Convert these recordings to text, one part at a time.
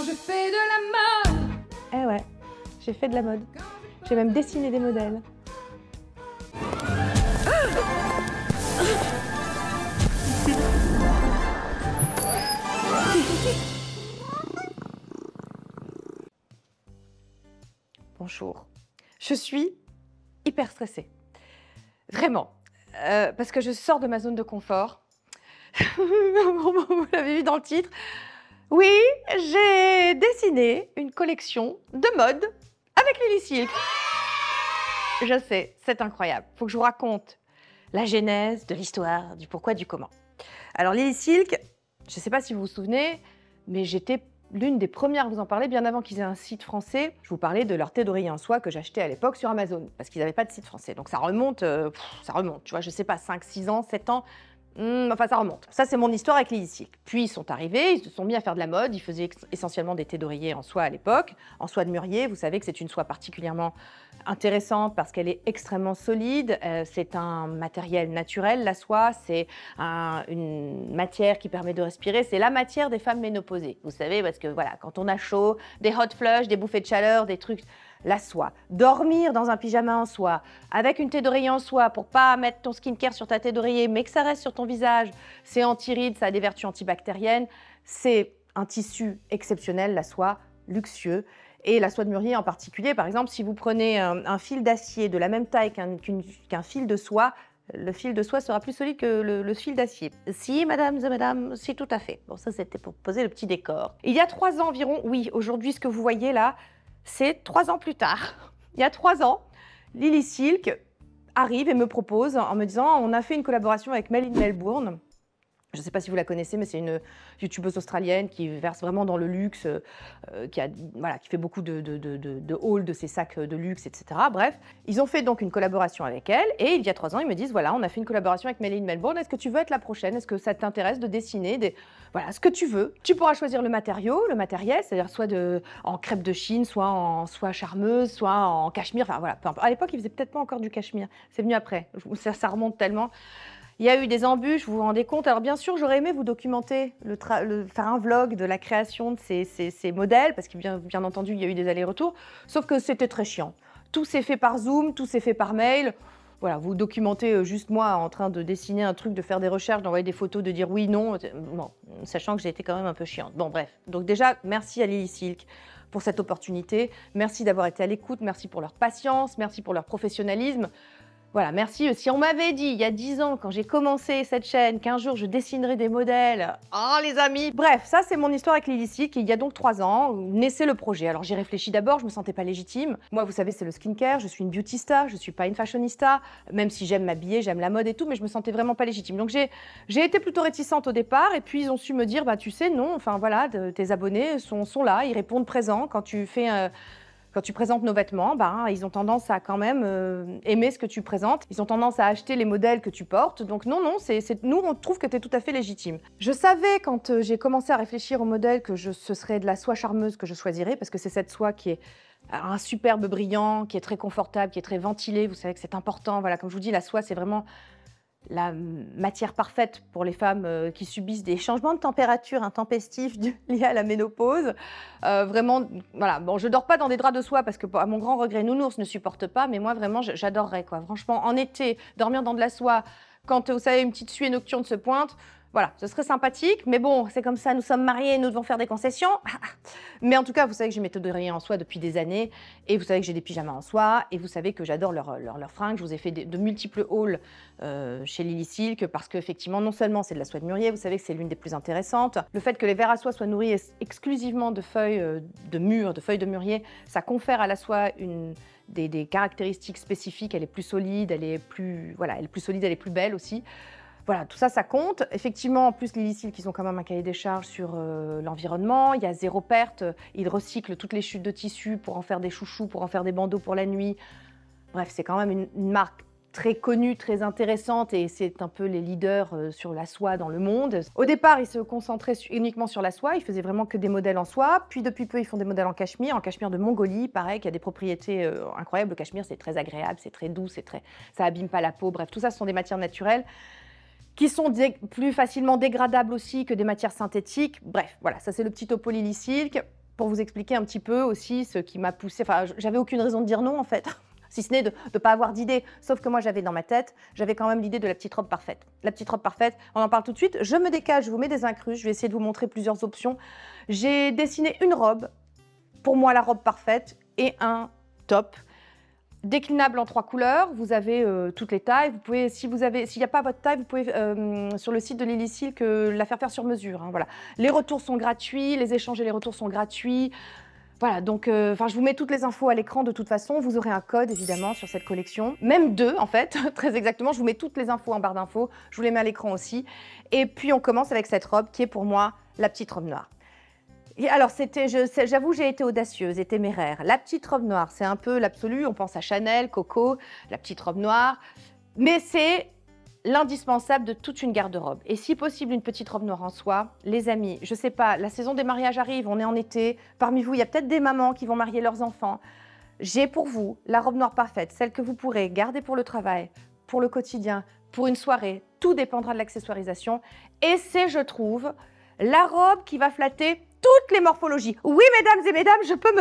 quand je fais de la mode. Eh ouais, j'ai fait de la mode. J'ai même dessiné des modèles. Bonjour. Je suis hyper stressée. Vraiment. Parce que je sors de ma zone de confort. Vous l'avez vu dans le titre. Oui, j'ai dessiné une collection de mode avec Lily Silk. Je sais, c'est incroyable. Il faut que je vous raconte la genèse de l'histoire, du pourquoi, du comment. Alors Lily Silk, je ne sais pas si vous vous souvenez, mais j'étais l'une des premières à vous en parler, bien avant qu'ils aient un site français. Je vous parlais de leur thé d'oreiller en soie que j'achetais à l'époque sur Amazon, parce qu'ils n'avaient pas de site français. Donc ça remonte, tu vois, je ne sais pas, 5, 6 ans, 7 ans. Enfin, ça remonte. Ça, c'est mon histoire avec Lily Silk. Puis, ils sont arrivés, ils se sont mis à faire de la mode. Ils faisaient essentiellement des thés d'oreiller en soie à l'époque, en soie de mûrier. Vous savez que c'est une soie particulièrement intéressante parce qu'elle est extrêmement solide. C'est un matériel naturel, la soie. C'est une matière qui permet de respirer. C'est la matière des femmes ménopausées. Vous savez, parce que voilà, quand on a chaud, des hot flushes, des bouffées de chaleur, des trucs... La soie. Dormir dans un pyjama en soie, avec une thé d'oreiller en soie pour pas mettre ton skincare sur ta thé d'oreiller, mais que ça reste sur ton visage. C'est anti-rides, ça a des vertus antibactériennes. C'est un tissu exceptionnel, la soie, luxueux. Et la soie de mûrier en particulier, par exemple, si vous prenez un fil d'acier de la même taille qu'un fil de soie, le fil de soie sera plus solide que le fil d'acier. Si, mesdames et mesdames, si, tout à fait. Bon, ça, c'était pour poser le petit décor. Il y a 3 ans environ, oui, aujourd'hui, ce que vous voyez là, c'est 3 ans plus tard. Il y a 3 ans, Lily Silk arrive et me propose en me disant on a fait une collaboration avec Mel in Melbourne. Je ne sais pas si vous la connaissez, mais c'est une youtubeuse australienne qui verse vraiment dans le luxe, qui fait beaucoup de hauls de ses sacs de luxe, etc. Bref, ils ont fait donc une collaboration avec elle et il y a 3 ans, ils me disent voilà, on a fait une collaboration avec Mel in Melbourne, est-ce que tu veux être la prochaine? Est-ce que ça t'intéresse de dessiner voilà, ce que tu veux? Tu pourras choisir le matériel, c'est-à-dire soit en crêpe de Chine, soit en soie charmeuse, soit en cachemire, enfin voilà. À l'époque, ils faisaient peut-être pas encore du cachemire, c'est venu après, ça remonte tellement. Il y a eu des embûches, vous vous rendez compte. Alors bien sûr, j'aurais aimé vous documenter, faire un vlog de la création de ces modèles, parce que bien entendu, il y a eu des allers-retours, sauf que c'était très chiant. Tout s'est fait par Zoom, tout s'est fait par mail. Voilà, vous documentez juste moi en train de dessiner un truc, de faire des recherches, d'envoyer des photos, de dire oui, non, bon, sachant que j'ai été quand même un peu chiante. Bon, bref. Donc déjà, merci à Lily Silk pour cette opportunité. Merci d'avoir été à l'écoute, merci pour leur patience, merci pour leur professionnalisme. Voilà, merci. Si on m'avait dit il y a 10 ans, quand j'ai commencé cette chaîne, qu'un jour je dessinerai des modèles, oh les amis. Bref, ça c'est mon histoire avec Lily Silk. Il y a donc 3 ans, naissait le projet. Alors j'ai réfléchi d'abord, je me sentais pas légitime. Moi, vous savez, c'est le skincare, je suis une beautista, je suis pas une fashionista, même si j'aime m'habiller, j'aime la mode et tout, mais je me sentais vraiment pas légitime. Donc j'ai été plutôt réticente au départ, et puis ils ont su me dire, bah tu sais, non, enfin voilà, tes abonnés sont là, ils répondent présent quand tu fais... Quand tu présentes nos vêtements, ils ont tendance à quand même aimer ce que tu présentes. Ils ont tendance à acheter les modèles que tu portes. Donc non, nous, on trouve que tu es tout à fait légitime. Je savais quand j'ai commencé à réfléchir au modèle que ce serait de la soie charmeuse que je choisirais, parce que c'est cette soie qui est un superbe brillant, qui est très confortable, qui est très ventilée. Vous savez que c'est important. Voilà, comme je vous dis, la soie, c'est vraiment la matière parfaite pour les femmes qui subissent des changements de température intempestifs liés à la ménopause. Vraiment, voilà. Bon, je dors pas dans des draps de soie parce que, à mon grand regret, Nounours ne supporte pas, mais moi, vraiment, j'adorerais, quoi. Franchement, en été, dormir dans de la soie, quand, vous savez, une petite suée nocturne se pointe, voilà, ce serait sympathique, mais bon, c'est comme ça, nous sommes mariés, nous devons faire des concessions. Mais en tout cas, vous savez que j'ai mes thés d'oreiller en soie depuis des années, et vous savez que j'ai des pyjamas en soie, et vous savez que j'adore leurs fringues. Je vous ai fait de multiples hauls chez Lily Silk, parce qu'effectivement, non seulement c'est de la soie de mûrier, vous savez que c'est l'une des plus intéressantes. Le fait que les vers à soie soient nourris exclusivement de feuilles de mûrier, ça confère à la soie des caractéristiques spécifiques. Elle est plus solide, elle est plus belle aussi. Voilà, tout ça, ça compte. Effectivement, en plus, Lily Silk, ils ont quand même un cahier des charges sur l'environnement. Il y a 0 perte. Ils recyclent toutes les chutes de tissu pour en faire des chouchous, pour en faire des bandeaux pour la nuit. Bref, c'est quand même une marque très connue, très intéressante, et c'est un peu les leaders sur la soie dans le monde. Au départ, ils se concentraient uniquement sur la soie. Ils faisaient vraiment que des modèles en soie. Puis depuis peu, ils font des modèles en cachemire de Mongolie, pareil, qui a des propriétés incroyables. Le cachemire, c'est très agréable, c'est très doux, ça abîme pas la peau. Bref, tout ça, ce sont des matières naturelles qui sont plus facilement dégradables aussi que des matières synthétiques. Bref, voilà, ça c'est le petit topo Lily Silk. pour vous expliquer un petit peu aussi ce qui m'a poussée. Enfin, j'avais aucune raison de dire non en fait, si ce n'est de ne pas avoir d'idée. Sauf que moi, j'avais dans ma tête, j'avais quand même l'idée de la petite robe parfaite. La petite robe parfaite, on en parle tout de suite. Je me décale, je vous mets des incrustes, je vais essayer de vous montrer plusieurs options. J'ai dessiné une robe, pour moi la robe parfaite, et un top. Déclinable en 3 couleurs, vous avez toutes les tailles. Vous pouvez, s'il n'y a pas votre taille, vous pouvez sur le site de Lily Silk la faire sur mesure. Hein, voilà. Les retours sont gratuits, les échanges et les retours sont gratuits. Voilà, donc je vous mets toutes les infos à l'écran de toute façon. Vous aurez un code évidemment sur cette collection, même 2 en fait, très exactement. Je vous mets toutes les infos en barre d'infos, je vous les mets à l'écran aussi. Et puis on commence avec cette robe qui est pour moi la petite robe noire. Et alors, j'avoue, j'ai été audacieuse et téméraire. La petite robe noire, c'est un peu l'absolu. On pense à Chanel, Coco, la petite robe noire. Mais c'est l'indispensable de toute une garde-robe. Et si possible, une petite robe noire en soie. Les amis, je sais pas, la saison des mariages arrive, on est en été. Parmi vous, il y a peut-être des mamans qui vont marier leurs enfants. J'ai pour vous la robe noire parfaite, celle que vous pourrez garder pour le travail, pour le quotidien, pour une soirée. Tout dépendra de l'accessoirisation. Et c'est, je trouve, la robe qui va flatter toutes les morphologies. Oui, mesdames et mesdames, je peux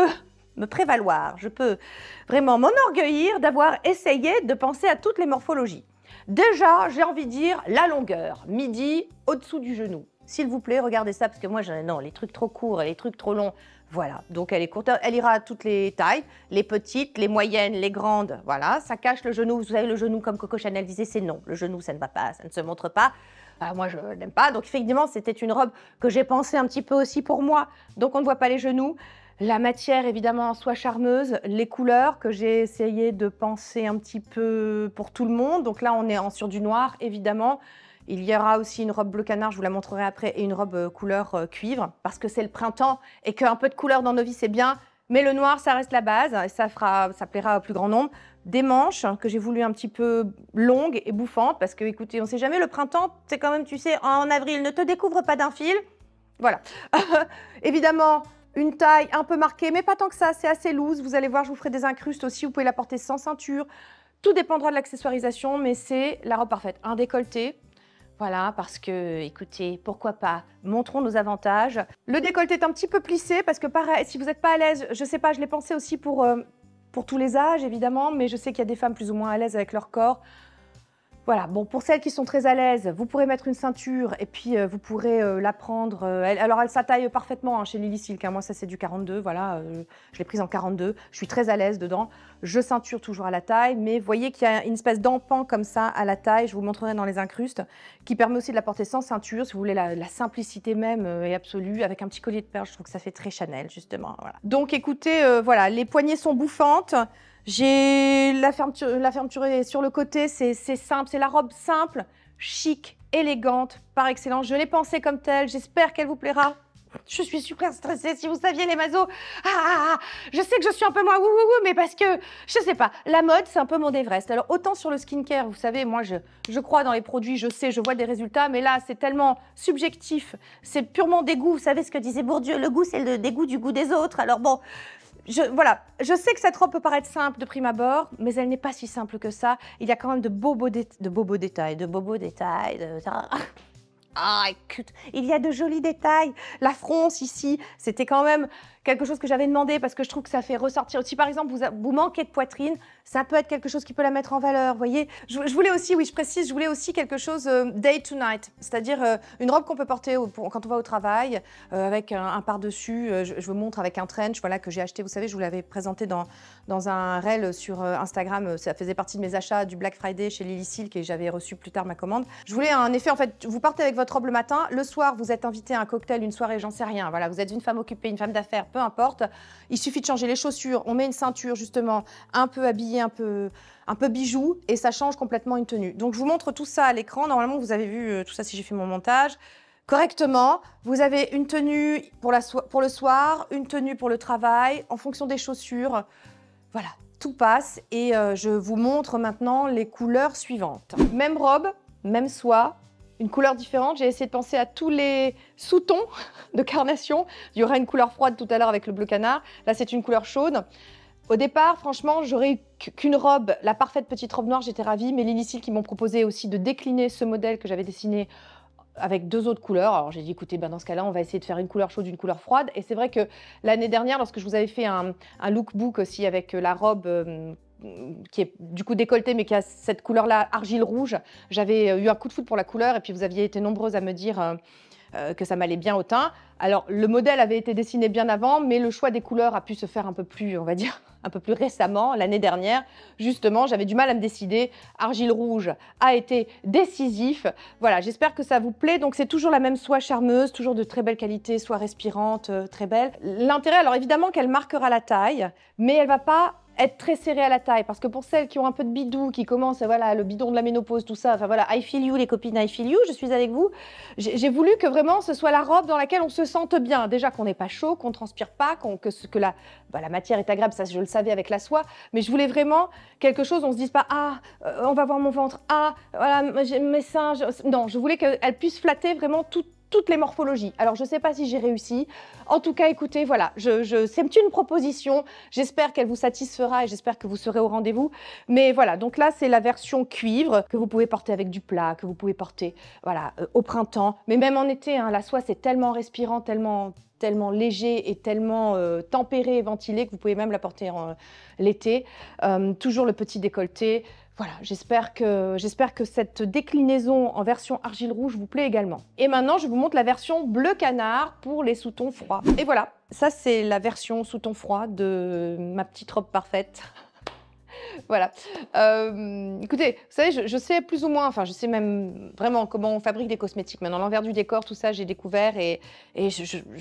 me prévaloir, je peux vraiment m'enorgueillir d'avoir essayé de penser à toutes les morphologies. Déjà, j'ai envie de dire la longueur, midi au-dessous du genou. S'il vous plaît, regardez ça, parce que moi, non, les trucs trop courts et les trucs trop longs, voilà. Donc, elle est courte, elle ira à toutes les tailles, les petites, les moyennes, les grandes, voilà. Ça cache le genou, vous savez, le genou, comme Coco Chanel disait, c'est non. Le genou, ça ne va pas, ça ne se montre pas. Moi, je n'aime pas. Donc, effectivement, c'était une robe que j'ai pensée un petit peu aussi pour moi. Donc, on ne voit pas les genoux. La matière, évidemment, en soie charmeuse. Les couleurs que j'ai essayé de penser un petit peu pour tout le monde. Donc là, on est sur du noir, évidemment. Il y aura aussi une robe bleu canard, je vous la montrerai après, et une robe couleur cuivre, parce que c'est le printemps et qu'un peu de couleur dans nos vies, c'est bien. Mais le noir, ça reste la base et ça plaira au plus grand nombre. Des manches que j'ai voulu un petit peu longues et bouffantes parce que, écoutez, on ne sait jamais, le printemps, c'est quand même, tu sais, en avril, ne te découvre pas d'un fil. Voilà. Évidemment, une taille un peu marquée, mais pas tant que ça, c'est assez loose. Vous allez voir, je vous ferai des incrustes aussi, vous pouvez la porter sans ceinture. Tout dépendra de l'accessoirisation, mais c'est la robe parfaite. Un décolleté. Voilà, parce que, écoutez, pourquoi pas, montrons nos avantages. Le décolleté est un petit peu plissé, parce que pareil, si vous n'êtes pas à l'aise, je sais pas, je l'ai pensé aussi pour tous les âges, évidemment, mais je sais qu'il y a des femmes plus ou moins à l'aise avec leur corps. Voilà, bon, pour celles qui sont très à l'aise, vous pourrez mettre une ceinture et puis vous pourrez la prendre. Alors, elle s'attaille parfaitement hein, chez Lily Silk. Hein, moi, ça, c'est du 42. Voilà, je l'ai prise en 42. Je suis très à l'aise dedans. Je ceinture toujours à la taille, mais vous voyez qu'il y a une espèce d'empan comme ça à la taille. Je vous montrerai dans les incrustes, qui permet aussi de la porter sans ceinture. Si vous voulez la simplicité même et absolue, avec un petit collier de perles, je trouve que ça fait très Chanel, justement. Voilà. Donc, écoutez, voilà, les poignées sont bouffantes. J'ai la fermeture est sur le côté, c'est simple, c'est la robe simple, chic, élégante, par excellence. Je l'ai pensée comme telle, j'espère qu'elle vous plaira. Je suis super stressée, si vous saviez les mazos. Je sais que je suis un peu moins wouhouhou, mais parce que, je sais pas, la mode, c'est un peu mon Everest. Alors, autant sur le skincare, vous savez, moi, je crois dans les produits, je sais, je vois des résultats, mais là, c'est tellement subjectif, c'est purement des goûts. Vous savez ce que disait Bourdieu, le goût, c'est le dégoût du goût des autres. Alors bon... Voilà, je sais que cette robe peut paraître simple de prime abord, mais elle n'est pas si simple que ça. Il y a quand même de bobos détails. Ah, écoute, il y a de jolis détails. La fronce ici, c'était quand même quelque chose que j'avais demandé parce que je trouve que ça fait ressortir. Si par exemple vous manquez de poitrine, ça peut être quelque chose qui peut la mettre en valeur, vous voyez. Je voulais aussi, oui je précise, je voulais aussi quelque chose day to night, c'est-à-dire une robe qu'on peut porter quand on va au travail, avec un par-dessus, je vous montre avec un trench voilà, que j'ai acheté, vous savez, je vous l'avais présenté dans un reel sur Instagram, ça faisait partie de mes achats du Black Friday chez Lily Silk et j'avais reçu plus tard ma commande. Je voulais un effet, en fait, vous partez avec votre robe le matin, le soir vous êtes invité à un cocktail, une soirée, j'en sais rien, voilà, vous êtes une femme occupée, une femme d'affaires, peu importe, il suffit de changer les chaussures, on met une ceinture justement, un peu habillée, un peu bijou, et ça change complètement une tenue. Donc je vous montre tout ça à l'écran, normalement vous avez vu tout ça si j'ai fait mon montage. Correctement, vous avez une tenue pour le soir, une tenue pour le travail, en fonction des chaussures, voilà, tout passe, et je vous montre maintenant les couleurs suivantes. Même robe, même soie, une couleur différente. J'ai essayé de penser à tous les sous-tons de carnation. Il y aura une couleur froide tout à l'heure avec le bleu canard. Là, c'est une couleur chaude. Au départ, franchement, j'aurais eu qu'une robe, la parfaite petite robe noire, j'étais ravie. Mais Lily Silk qui m'ont proposé aussi de décliner ce modèle que j'avais dessiné avec 2 autres couleurs. Alors j'ai dit, écoutez, ben, dans ce cas-là, on va essayer de faire une couleur chaude, une couleur froide. Et c'est vrai que l'année dernière, lorsque je vous avais fait un lookbook aussi avec la robe qui est du coup décolletée, mais qui a cette couleur-là, argile rouge, j'avais eu un coup de foudre pour la couleur. Et puis vous aviez été nombreuses à me dire que ça m'allait bien au teint. Alors, le modèle avait été dessiné bien avant, mais le choix des couleurs a pu se faire un peu plus, on va dire, un peu plus récemment, l'année dernière. Justement, j'avais du mal à me décider. Argile rouge a été décisif. Voilà, j'espère que ça vous plaît. Donc, c'est toujours la même soie charmeuse, toujours de très belle qualité, soie respirante, très belle. L'intérêt, alors évidemment qu'elle marquera la taille, mais elle va pas être très serrée à la taille, parce que pour celles qui ont un peu de bidou, qui commencent, voilà, le bidon de la ménopause, tout ça, enfin voilà, I feel you les copines, I feel you, je suis avec vous. J'ai voulu que vraiment ce soit la robe dans laquelle on se sente bien. Déjà qu'on n'est pas chaud, qu'on ne transpire pas, que la matière est agréable, ça je le savais avec la soie, mais je voulais vraiment quelque chose où on se dise pas, on va voir mon ventre, voilà, mes seins. Non, je voulais qu'elle puisse flatter vraiment toutes les morphologies. Alors, je ne sais pas si j'ai réussi. En tout cas, écoutez, voilà, c'est une proposition. J'espère qu'elle vous satisfera et j'espère que vous serez au rendez-vous. Mais voilà, donc là, c'est la version cuivre que vous pouvez porter avec du plat, que vous pouvez porter voilà, au printemps. Mais même en été, hein, la soie, c'est tellement respirant, tellement léger et tellement tempéré et ventilé que vous pouvez même la porter l'été. Toujours le petit décolleté. Voilà, j'espère que cette déclinaison en version argile rouge vous plaît également. Et maintenant, je vous montre la version bleu canard pour les sous-tons froids. Et voilà, ça c'est la version sous-ton froid de ma petite robe parfaite. Voilà. Écoutez, vous savez, je sais plus ou moins, enfin, je sais même vraiment comment on fabrique des cosmétiques. Maintenant, l'envers du décor, tout ça, j'ai découvert et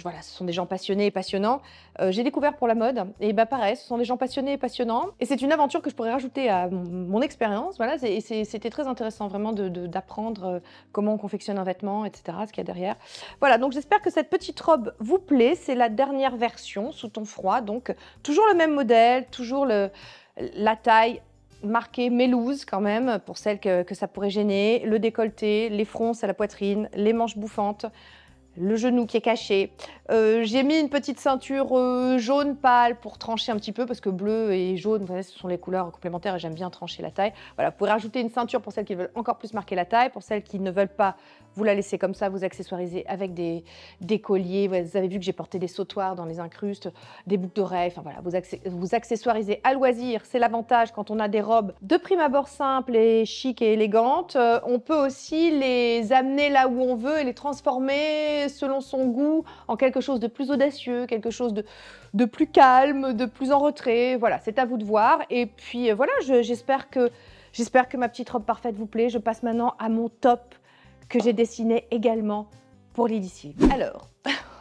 voilà, ce sont des gens passionnés et passionnants. J'ai découvert pour la mode et bah pareil, ce sont des gens passionnés et passionnants. Et c'est une aventure que je pourrais rajouter à mon expérience. Voilà, c'était très intéressant vraiment d'apprendre comment on confectionne un vêtement, etc., ce qu'il y a derrière. Voilà, donc j'espère que cette petite robe vous plaît. C'est la dernière version sous ton froid, donc toujours le même modèle, toujours la taille marquée Mélouse quand même, pour celles que ça pourrait gêner, le décolleté, les fronces à la poitrine, les manches bouffantes, le genou qui est caché. J'ai mis une petite ceinture jaune pâle pour trancher un petit peu, parce que bleu et jaune, vous savez, ce sont les couleurs complémentaires et j'aime bien trancher la taille. Voilà, vous pouvez rajouter une ceinture pour celles qui veulent encore plus marquer la taille. Pour celles qui ne veulent pas, vous la laissez comme ça, vous accessoirisez avec des colliers. Vous avez vu que j'ai porté des sautoirs dans les incrustes, des boucles d'oreilles. Enfin voilà, vous accessoirisez à loisir. C'est l'avantage quand on a des robes de prime abord simples et chic et élégantes. On peut aussi les amener là où on veut et les transformer selon son goût en quelque chose de plus audacieux, quelque chose de plus calme, de plus en retrait. Voilà, c'est à vous de voir. Et puis voilà, j'espère que ma petite robe parfaite vous plaît. Je passe maintenant à mon top que j'ai dessiné également pour Lily. Alors,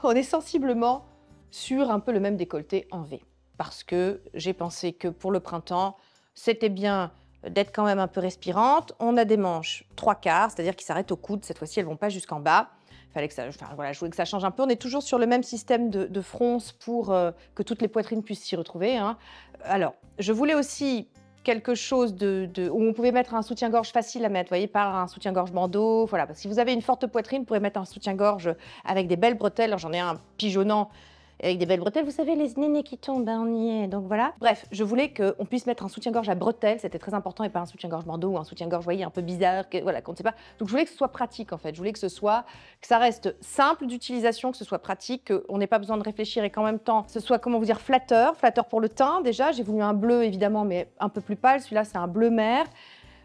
on est sensiblement sur un peu le même décolleté en V, parce que j'ai pensé que pour le printemps, c'était bien d'être quand même un peu respirante. On a des manches 3/4, c'est-à-dire qui s'arrêtent au coude. Cette fois-ci, elles ne vont pas jusqu'en bas. Fallait que ça, enfin, voilà, je voulais que ça change un peu. On est toujours sur le même système de fronce pour que toutes les poitrines puissent s'y retrouver, hein. Alors, je voulais aussi quelque chose où on pouvait mettre un soutien-gorge facile à mettre, vous voyez, pas un soutien-gorge bandeau. Voilà, parce que si vous avez une forte poitrine, vous pourrez mettre un soutien-gorge avec des belles bretelles. J'en ai un pigeonnant avec des belles bretelles, vous savez, les nénés qui tombent, ben on y est, donc voilà. Bref, je voulais qu'on puisse mettre un soutien-gorge à bretelles, c'était très important, et pas un soutien-gorge bandeau ou un soutien-gorge, vous voyez, un peu bizarre, voilà, qu'on ne sait pas. Donc je voulais que ce soit pratique, en fait. Je voulais que ça reste simple d'utilisation, que ce soit pratique, qu'on n'ait pas besoin de réfléchir et qu'en même temps, ce soit, comment vous dire, flatteur pour le teint, déjà. J'ai voulu un bleu, évidemment, mais un peu plus pâle. Celui-là, c'est un bleu mer.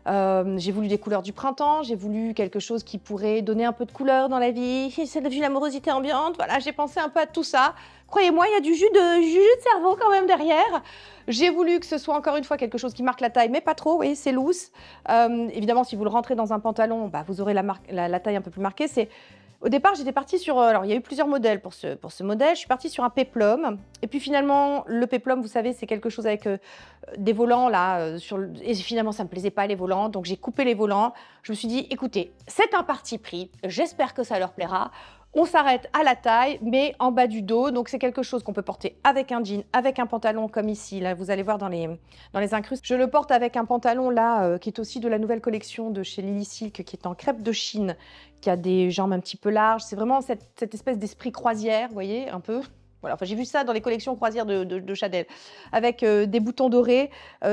J'ai voulu des couleurs du printemps, j'ai voulu quelque chose qui pourrait donner un peu de couleur dans la vie, c'est de l'amorosité ambiante, voilà, j'ai pensé un peu à tout ça. Croyez-moi, il y a du jus de cerveau quand même derrière. J'ai voulu que ce soit encore une fois quelque chose qui marque la taille, mais pas trop, oui, c'est loose. Évidemment, si vous le rentrez dans un pantalon, bah, vous aurez la taille un peu plus marquée. Au départ, j'étais partie sur... Alors, il y a eu plusieurs modèles pour ce modèle. Je suis partie sur un péplum. Et puis finalement, le péplum, vous savez, c'est quelque chose avec des volants, là. Et finalement, ça ne me plaisait pas, les volants. Donc, j'ai coupé les volants. Je me suis dit, écoutez, c'est un parti pris. J'espère que ça leur plaira. On s'arrête à la taille, mais en bas du dos. Donc, c'est quelque chose qu'on peut porter avec un jean, avec un pantalon, comme ici. Là, vous allez voir dans les incrustes. Je le porte avec un pantalon, là, qui est aussi de la nouvelle collection de chez Lily Silk, qui est en crêpe de Chine, qui a des jambes un petit peu larges. C'est vraiment cette espèce d'esprit croisière, vous voyez, un peu. Voilà, enfin, j'ai vu ça dans les collections croisières de Chanel, avec des boutons dorés.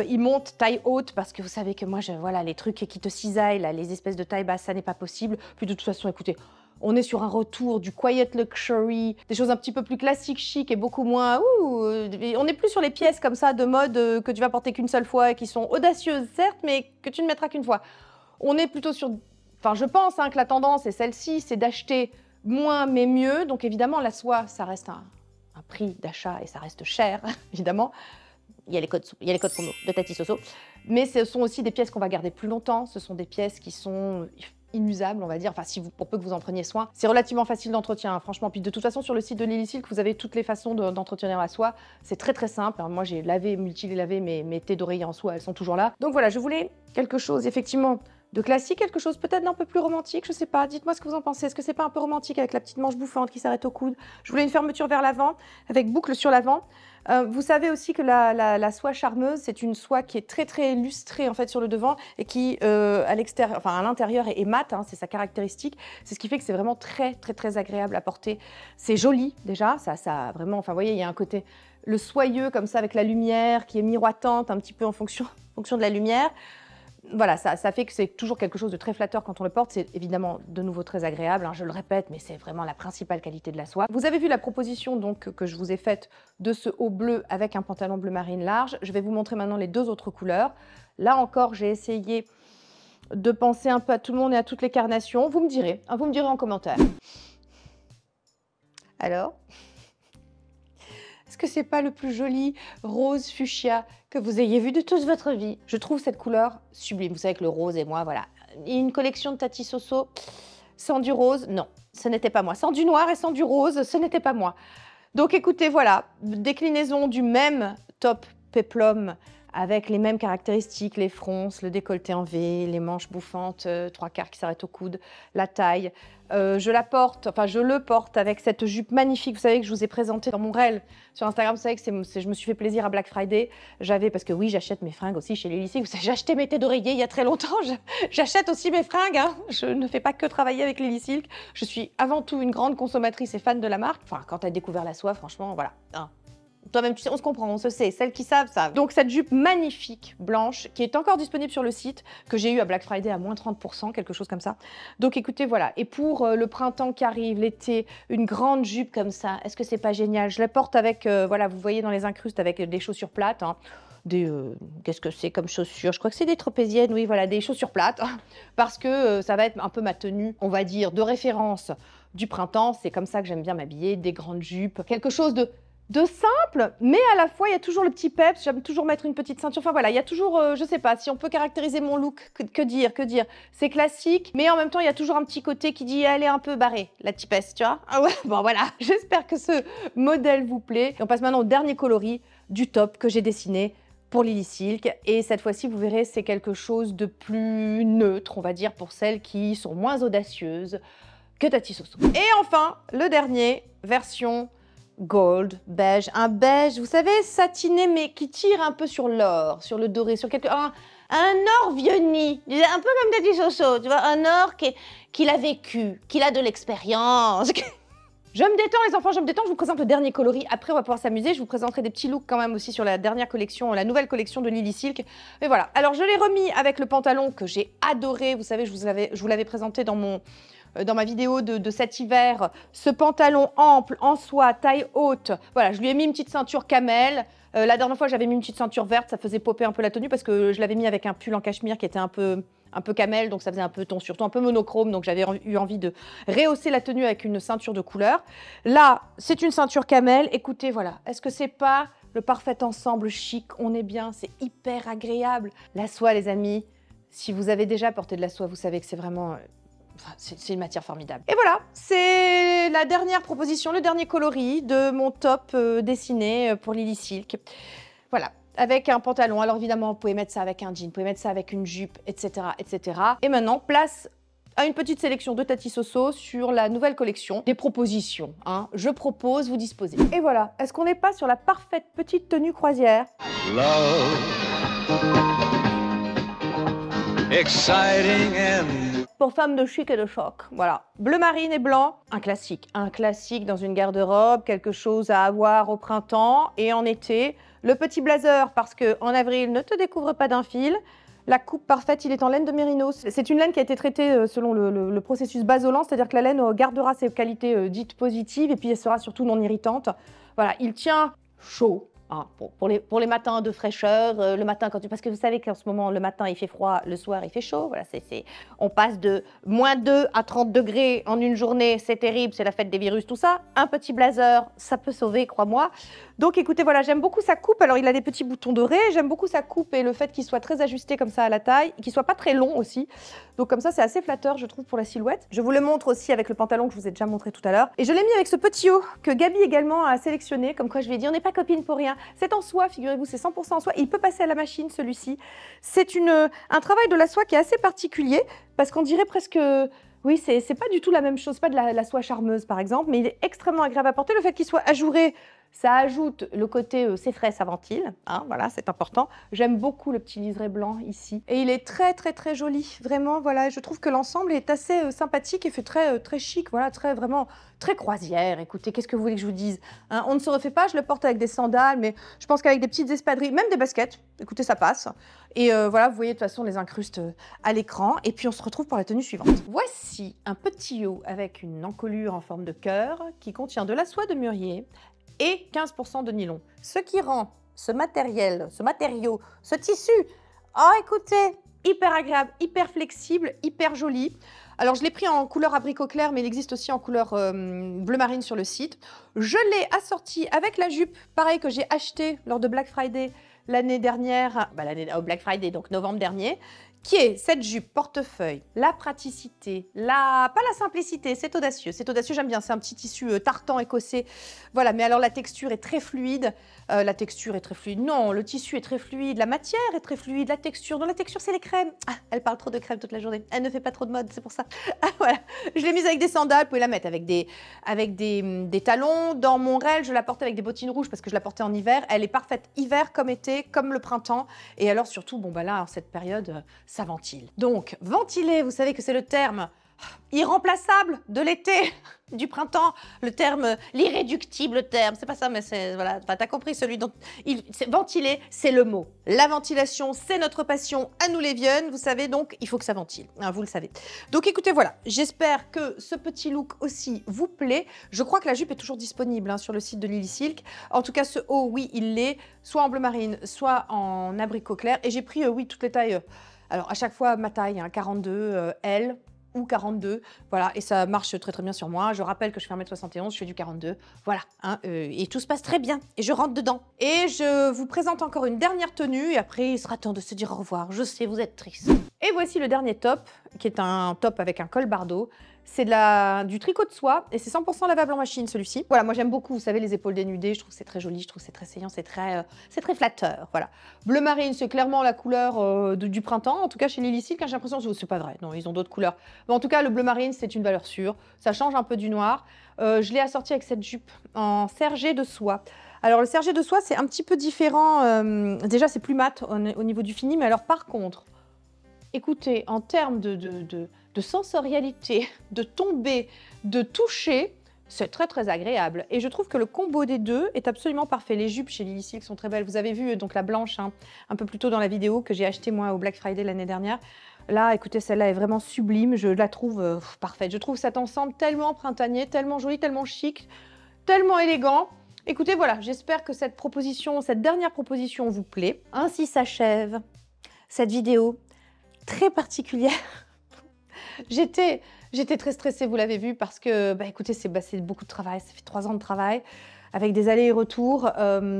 Ils montent taille haute, parce que vous savez que moi, voilà, les trucs qui te cisaillent, là, les espèces de taille basse, ça n'est pas possible. Puis de toute façon, écoutez, On est sur un retour du quiet luxury, des choses un petit peu plus classiques, chic et beaucoup moins... on n'est plus sur les pièces comme ça de mode que tu vas porter qu'une seule fois et qui sont audacieuses, certes, mais que tu ne mettras qu'une fois. On est plutôt sur... Enfin, je pense que la tendance est celle-ci, c'est d'acheter moins mais mieux. Donc évidemment, la soie, ça reste un prix d'achat et ça reste cher, évidemment. Il y a les codes promo de Tati Soso. Mais ce sont aussi des pièces qu'on va garder plus longtemps. Ce sont des pièces qui sont inusables, on va dire, enfin, pour peu que vous en preniez soin. C'est relativement facile d'entretien, hein, franchement. Puis de toute façon, sur le site de Lily Silk, vous avez toutes les façons d'entretenir la soie. C'est très très simple. Alors, moi, j'ai multi-lavé mes thés d'oreiller en soie, elles sont toujours là. Donc voilà, je voulais quelque chose, effectivement, de classique, quelque chose peut-être d'un peu plus romantique, je sais pas. Dites-moi ce que vous en pensez. Est-ce que c'est pas un peu romantique avec la petite manche bouffante qui s'arrête au coude? Je voulais une fermeture vers l'avant, avec boucle sur l'avant. Vous savez aussi que la soie charmeuse, c'est une soie qui est très très lustrée en fait sur le devant et qui à l'extérieur, enfin à l'intérieur est mate, hein, c'est sa caractéristique. C'est ce qui fait que c'est vraiment très très très agréable à porter. C'est joli déjà, ça vraiment, enfin vous voyez, il y a un côté le soyeux comme ça avec la lumière qui est miroitante un petit peu en fonction de la lumière. Voilà, ça fait que c'est toujours quelque chose de très flatteur quand on le porte. C'est évidemment de nouveau très agréable, hein, je le répète, mais c'est vraiment la principale qualité de la soie. Vous avez vu la proposition donc que je vous ai faite de ce haut bleu avec un pantalon bleu marine large. Je vais vous montrer maintenant les deux autres couleurs. Là encore, j'ai essayé de penser un peu à tout le monde et à toutes les carnations. Vous me direz en commentaire. Alors ? Est-ce que c'est pas le plus joli rose fuchsia que vous ayez vu de toute votre vie? Je trouve cette couleur sublime. Vous savez que le rose et moi, voilà. Une collection de Tati Soso sans du rose, non, ce n'était pas moi. Sans du noir et sans du rose, ce n'était pas moi. Donc écoutez, voilà, déclinaison du même top péplum avec les mêmes caractéristiques, les fronces, le décolleté en V, les manches bouffantes, 3/4 qui s'arrêtent au coude, la taille. Je le porte avec cette jupe magnifique, vous savez, que je vous ai présentée dans mon reel sur Instagram. Vous savez que je me suis fait plaisir à Black Friday. Parce que oui, j'achète mes fringues aussi chez Lily Silk. Vous savez, j'ai acheté mes thés d'oreiller il y a très longtemps. J'achète aussi mes fringues, hein. Je ne fais pas que travailler avec Lily Silk. Je suis avant tout une grande consommatrice et fan de la marque. Enfin, quand tu as découvert la soie, franchement, voilà. Hein. Toi-même, tu sais, on se comprend, on se sait. Celles qui savent, savent. Donc, cette jupe magnifique, blanche, qui est encore disponible sur le site, que j'ai eu à Black Friday à moins 30%, quelque chose comme ça. Donc, écoutez, voilà. Et pour le printemps qui arrive, l'été, une grande jupe comme ça, est-ce que c'est pas génial? Je la porte avec, voilà, vous voyez dans les incrustes, avec des chaussures plates, hein. Qu'est-ce que c'est comme chaussures? Je crois que c'est des tropéziennes, oui, voilà, des chaussures plates, parce que ça va être un peu ma tenue, on va dire, de référence du printemps. C'est comme ça que j'aime bien m'habiller, des grandes jupes, quelque chose de simple, mais à la fois, il y a toujours le petit peps. J'aime toujours mettre une petite ceinture. Enfin voilà, il y a toujours, je sais pas, si on peut caractériser mon look, que dire. C'est classique, mais en même temps, il y a toujours un petit côté qui dit, elle est un peu barrée, la tipesse, tu vois. Ah ouais, bon voilà, j'espère que ce modèle vous plaît. Et on passe maintenant au dernier coloris du top que j'ai dessiné pour Lily Silk. Et cette fois-ci, vous verrez, c'est quelque chose de plus neutre, on va dire, pour celles qui sont moins audacieuses que Tati Soso. Et enfin, le dernier, version gold, beige, un beige, vous savez, satiné, mais qui tire un peu sur l'or, sur le doré, sur un or vieuni, un peu comme Tati Soso, tu vois, un or qu'il a vécu, qu'il a de l'expérience. Je me détends les enfants, je vous présente le dernier coloris, après on va pouvoir s'amuser, je vous présenterai des petits looks quand même aussi sur la dernière collection, la nouvelle collection de Lily Silk. Et voilà, alors je l'ai remis avec le pantalon que j'ai adoré, vous savez, je vous l'avais présenté dans ma vidéo de cet hiver, ce pantalon ample, en soie, taille haute. Voilà, je lui ai mis une petite ceinture camel. La dernière fois, j'avais mis une petite ceinture verte, ça faisait popper un peu la tenue parce que je l'avais mis avec un pull en cachemire qui était un peu camel, donc ça faisait un peu ton sur ton, un peu monochrome, donc j'avais eu envie de rehausser la tenue avec une ceinture de couleur. Là, c'est une ceinture camel. Écoutez, voilà, est-ce que c'est pas le parfait ensemble chic? On est bien, c'est hyper agréable. La soie, les amis, si vous avez déjà porté de la soie, vous savez que c'est vraiment... Enfin, c'est une matière formidable. Et voilà, c'est la dernière proposition, le dernier coloris de mon top dessiné pour Lily Silk. Voilà, avec un pantalon. Alors évidemment, vous pouvez mettre ça avec un jean, vous pouvez mettre ça avec une jupe, etc., etc. Et maintenant, place à une petite sélection de Tati Soso sur la nouvelle collection. Des propositions, hein. Je propose, vous disposez. Et voilà, est-ce qu'on n'est pas sur la parfaite petite tenue croisière? Love. Exciting and... pour femmes de chic et de choc, voilà. Bleu marine et blanc, un classique dans une garde-robe, quelque chose à avoir au printemps et en été. Le petit blazer, parce que en avril, ne te découvre pas d'un fil. La coupe parfaite, il est en laine de mérinos. C'est une laine qui a été traitée selon le processus basolant, c'est-à-dire que la laine gardera ses qualités dites positives et puis elle sera surtout non irritante. Voilà, il tient chaud. Hein, pour les matins de fraîcheur, le matin parce que vous savez qu'en ce moment le matin il fait froid, le soir il fait chaud. Voilà, on passe de -2 à 30 degrés en une journée, c'est terrible, c'est la fête des virus, tout ça. Un petit blazer, ça peut sauver, crois-moi. Donc écoutez, voilà, j'aime beaucoup sa coupe. Alors il a des petits boutons dorés, j'aime beaucoup sa coupe et le fait qu'il soit très ajusté comme ça à la taille, qu'il soit pas très long aussi. Donc comme ça c'est assez flatteur je trouve pour la silhouette. Je vous le montre aussi avec le pantalon que je vous ai déjà montré tout à l'heure. Et je l'ai mis avec ce petit haut que Gabi également a sélectionné, comme quoi je lui ai dit on n'est pas copines pour rien. C'est en soie, figurez-vous, c'est 100% en soie. Il peut passer à la machine, celui-ci. C'est un travail de la soie qui est assez particulier, parce qu'on dirait presque... Oui, c'est pas du tout la même chose, pas de la soie charmeuse, par exemple, mais il est extrêmement agréable à porter. Le fait qu'il soit ajouré, ça ajoute le côté c'est frais, ça ventile. Hein, voilà, c'est important. J'aime beaucoup le petit liseré blanc ici. Et il est très, très, très joli. Vraiment, voilà, je trouve que l'ensemble est assez sympathique et fait très chic. Voilà, vraiment très croisière. Écoutez, qu'est-ce que vous voulez que je vous dise, hein, on ne se refait pas, je le porte avec des sandales, mais je pense qu'avec des petites espadrilles, même des baskets, écoutez, ça passe. Et voilà, vous voyez de toute façon les incrustes à l'écran. Et puis on se retrouve pour la tenue suivante. Voici un petit haut avec une encolure en forme de cœur qui contient de la soie de mûrier et 15% de nylon. Ce qui rend ce matériau, ce tissu, oh écoutez, hyper agréable, hyper flexible, hyper joli. Alors je l'ai pris en couleur abricot clair, mais il existe aussi en couleur bleu marine sur le site. Je l'ai assorti avec la jupe, pareil que j'ai acheté lors de Black Friday l'année dernière, au Black Friday, donc novembre dernier, qui est cette jupe portefeuille, la praticité, pas la simplicité, c'est audacieux, j'aime bien, c'est un petit tissu tartan écossais, voilà, mais alors la texture est très fluide, non, le tissu est très fluide, la matière est très fluide, la texture, non, la texture c'est les crèmes, ah, elle parle trop de crème toute la journée, elle ne fait pas trop de mode, c'est pour ça, ah, voilà, je l'ai mise avec des sandales, vous pouvez la mettre avec des talons, dans mon rêve, je la portais avec des bottines rouges parce que je la portais en hiver, elle est parfaite hiver comme été, comme le printemps, et alors surtout, bon bah là, en cette période, ça ventile. Donc, ventiler, vous savez que c'est le terme irremplaçable de l'été, du printemps, le terme, l'irréductible terme, c'est pas ça, mais c'est, voilà, enfin, t'as compris celui dont... Ventiler, c'est le mot. La ventilation, c'est notre passion à nous les viennes, vous savez, donc il faut que ça ventile, hein, vous le savez. Donc écoutez, voilà, j'espère que ce petit look aussi vous plaît. Je crois que la jupe est toujours disponible hein, sur le site de Lily Silk. En tout cas, ce haut, oui, il l'est, soit en bleu marine, soit en abricot clair, et j'ai pris, oui, toutes les tailles... Alors, à chaque fois, ma taille, hein, 42, L ou 42, voilà, et ça marche très très bien sur moi. Je rappelle que je fais 1m71, je fais du 42, voilà, hein, et tout se passe très bien, et je rentre dedans. Et je vous présente encore une dernière tenue, et après, il sera temps de se dire au revoir. Je sais, vous êtes triste. Et voici le dernier top, qui est un top avec un col bardeau. C'est du tricot de soie et c'est 100% lavable en machine celui-ci. Voilà, moi j'aime beaucoup, vous savez, les épaules dénudées, je trouve que c'est très joli, je trouve que c'est très saillant, c'est très flatteur, voilà. Bleu marine, c'est clairement la couleur du printemps, en tout cas chez Lily Silk, hein, j'ai l'impression que c'est pas vrai, non, ils ont d'autres couleurs. Mais en tout cas, le bleu marine, c'est une valeur sûre, ça change un peu du noir. Je l'ai assorti avec cette jupe en sergé de soie. Alors le sergé de soie, c'est un petit peu différent, déjà c'est plus mat au niveau du fini, mais alors par contre, écoutez, en termes de sensorialité, de tomber, de toucher, c'est très très agréable. Et je trouve que le combo des deux est absolument parfait. Les jupes chez Lily Silk sont très belles. Vous avez vu donc la blanche hein, un peu plus tôt dans la vidéo que j'ai achetée moi au Black Friday l'année dernière. Là, écoutez, celle-là est vraiment sublime. Je la trouve parfaite. Je trouve cet ensemble tellement printanier, tellement joli, tellement chic, tellement élégant. Écoutez, voilà, j'espère que cette dernière proposition vous plaît. Ainsi s'achève cette vidéo très particulière. J'étais très stressée, vous l'avez vu, parce que, bah, écoutez, c'est beaucoup de travail, ça fait 3 ans de travail, avec des allers et retours,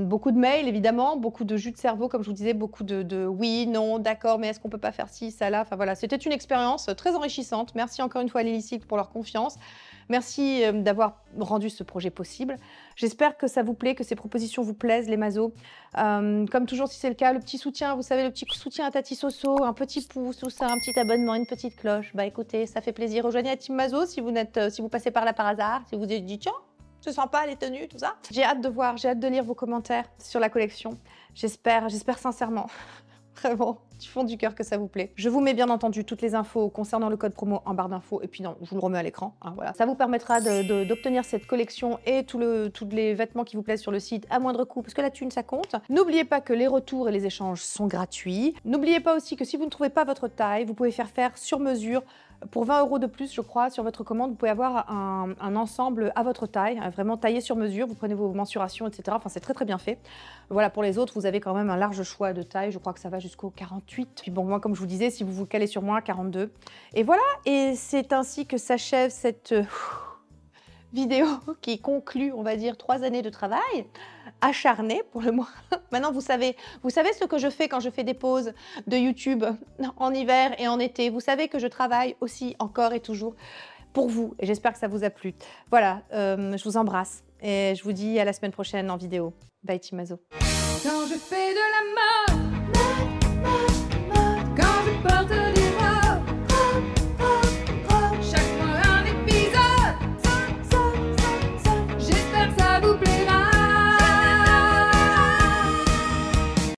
beaucoup de mails, évidemment, beaucoup de jus de cerveau, comme je vous disais, beaucoup de oui, non, d'accord, mais est-ce qu'on peut pas faire ci, ça, là, enfin voilà, c'était une expérience très enrichissante. Merci encore une fois à Lily Silk pour leur confiance. Merci d'avoir rendu ce projet possible. J'espère que ça vous plaît, que ces propositions vous plaisent, les mazos. Comme toujours, si c'est le cas, le petit soutien, vous savez, le petit soutien à Tati Soso, un petit pouce, tout ça, un petit abonnement, une petite cloche. Bah écoutez, ça fait plaisir. Rejoignez la team Mazo si vous passez par là par hasard, si vous vous êtes dit tiens, c'est sympa les tenues, tout ça. J'ai hâte de lire vos commentaires sur la collection. J'espère sincèrement Vraiment, du fond du cœur que ça vous plaît. Je vous mets bien entendu toutes les infos concernant le code promo en barre d'infos. Et puis non, je vous le remets à l'écran. Hein, voilà. Ça vous permettra d'obtenir cette collection et tous les vêtements qui vous plaisent sur le site à moindre coût, parce que la thune, ça compte. N'oubliez pas que les retours et les échanges sont gratuits. N'oubliez pas aussi que si vous ne trouvez pas votre taille, vous pouvez faire sur mesure. Pour 20 € de plus, je crois, sur votre commande, vous pouvez avoir un ensemble à votre taille, vraiment taillé sur mesure. Vous prenez vos mensurations, etc. Enfin, c'est très très bien fait. Voilà, pour les autres, vous avez quand même un large choix de taille. Je crois que ça va jusqu'au 48. Puis bon, moi, comme je vous disais, si vous vous calez sur moi, 42. Et voilà, et c'est ainsi que s'achève cette vidéo qui conclut, on va dire, 3 années de travail acharné pour le moins. Maintenant, vous savez ce que je fais quand je fais des pauses de YouTube en hiver et en été. Vous savez que je travaille aussi encore et toujours pour vous. Et j'espère que ça vous a plu. Voilà, je vous embrasse et je vous dis à la semaine prochaine en vidéo. Bye Team Mazo. Quand je fais de la mode.